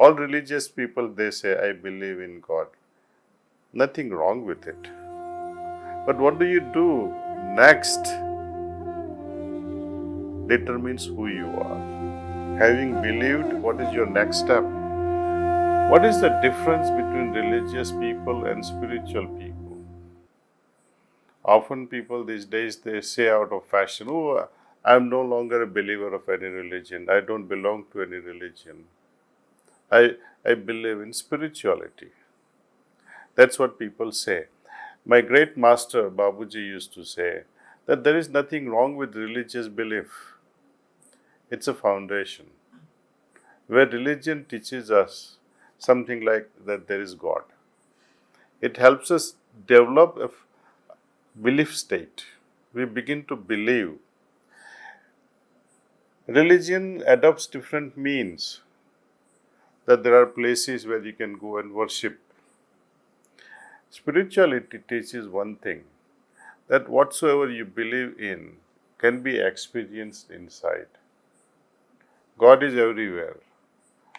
All religious people, they say, I believe in God. Nothing wrong with it. But what do you do next determines who you are. Having believed, what is your next step? What is the difference between religious people and spiritual people? Often people these days, they say out of fashion, oh, I'm no longer a believer of any religion. I don't belong to any religion. I believe in spirituality. That's what people say. My great master Babuji used to say that there is nothing wrong with religious belief. It's a foundation. Where religion teaches us something like that there is God. It helps us develop a belief state. We begin to believe. Religion adopts different means. That there are places where you can go and worship. Spirituality teaches one thing, that whatsoever you believe in can be experienced inside. God is everywhere,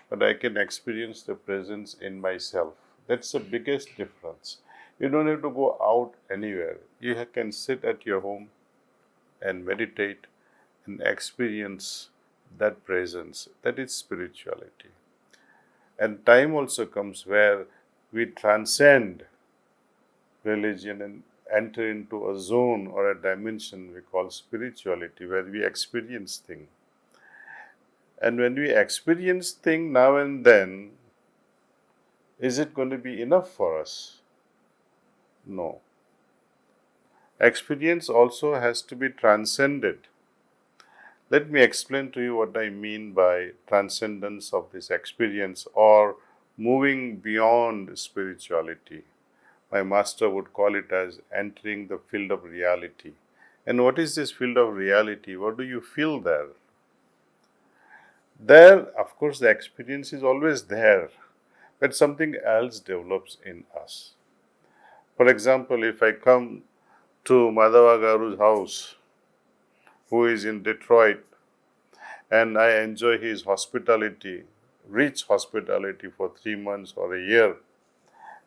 but I can experience the presence in myself. That's the biggest difference. You don't have to go out anywhere. You can sit at your home and meditate and experience that presence. That is spirituality. And time also comes where we transcend religion and enter into a zone or a dimension we call spirituality, where we experience things. And when we experience things now and then, is it going to be enough for us? No. Experience also has to be transcended. Let me explain to you what I mean by transcendence of this experience or moving beyond spirituality. My master would call it as entering the field of reality. And what is this field of reality? What do you feel there? There, of course, the experience is always there, but something else develops in us. For example, if I come to Madhava Garu's house, who is in Detroit, and I enjoy his hospitality, rich hospitality for 3 months or a year,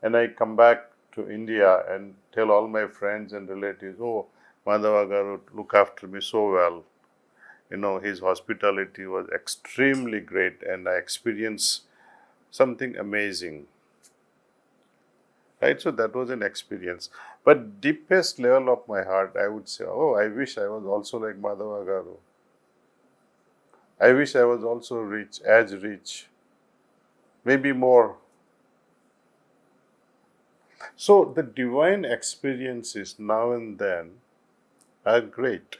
and I come back to India and tell all my friends and relatives, oh, Madhava Garu looked after me so well. You know, his hospitality was extremely great and I experienced something amazing. Right, so that was an experience. But deepest level of my heart, I would say, oh, I wish I was also like Madhava Garu. I wish I was also rich, as rich, maybe more. So the divine experiences now and then are great.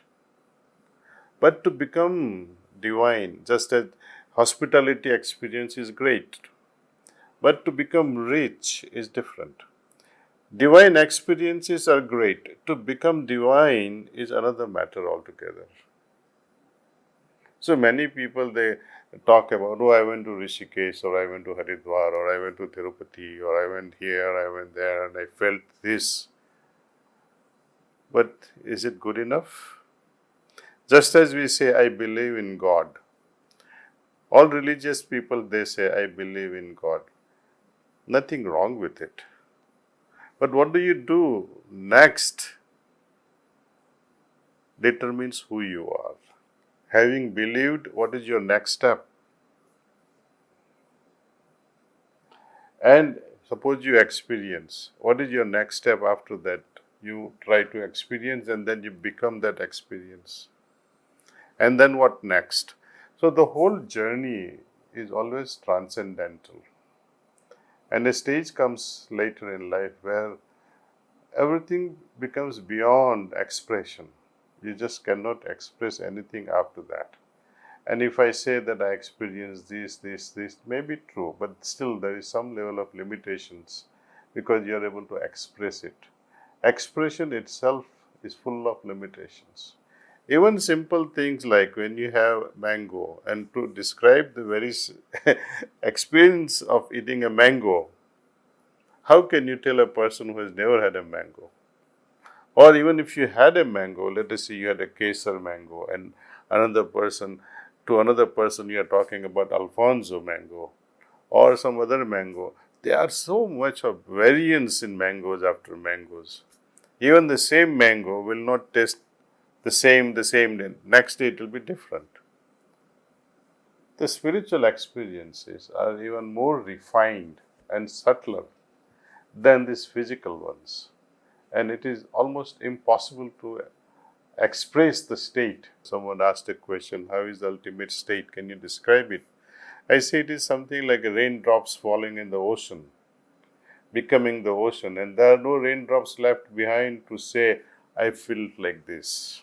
But to become divine, just as hospitality experience is great, but to become rich is different. Divine experiences are great. To become divine is another matter altogether. So many people, they talk about, oh, I went to Rishikesh, or I went to Haridwar, or I went to Tirupati, or I went here, I went there, and I felt this. But is it good enough? Just as we say, I believe in God. All religious people, they say, I believe in God. Nothing wrong with it. But what do you do next determines who you are. Having believed, what is your next step? And suppose you experience, what is your next step after that? You try to experience and then you become that experience. And then what next? So the whole journey is always transcendental. And a stage comes later in life where everything becomes beyond expression. You just cannot express anything after that. And if I say that I experienced this may be true, but still there is some level of limitations because you are able to express it. Expression itself is full of limitations. Even simple things like when you have mango, and to describe the very experience of eating a mango, how can you tell a person who has never had a mango? Or even if you had a mango, let us say you had a Kesar mango, and to another person you are talking about Alfonso mango, or some other mango. There are so much of variance in mangoes after mangoes. Even the same mango will not taste the same day. Next day it will be different. The spiritual experiences are even more refined and subtler than these physical ones. And it is almost impossible to express the state. Someone asked a question, how is the ultimate state? Can you describe it? I say it is something like raindrops falling in the ocean, becoming the ocean, and there are no raindrops left behind to say, I feel like this.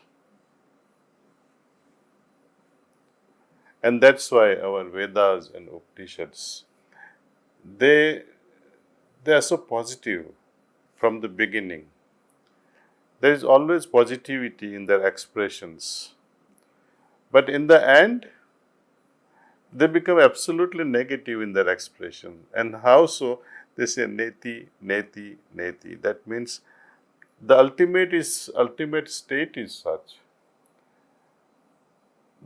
And that's why our Vedas and Upanishads, they are so positive from the beginning. There is always positivity in their expressions. But in the end, they become absolutely negative in their expression. And how so? They say neti, neti, neti. That means the ultimate state is such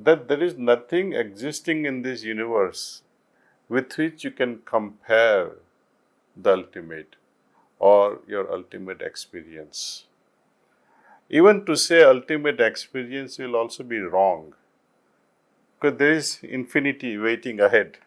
that there is nothing existing in this universe with which you can compare the ultimate or your ultimate experience. Even to say ultimate experience will also be wrong, because there is infinity waiting ahead.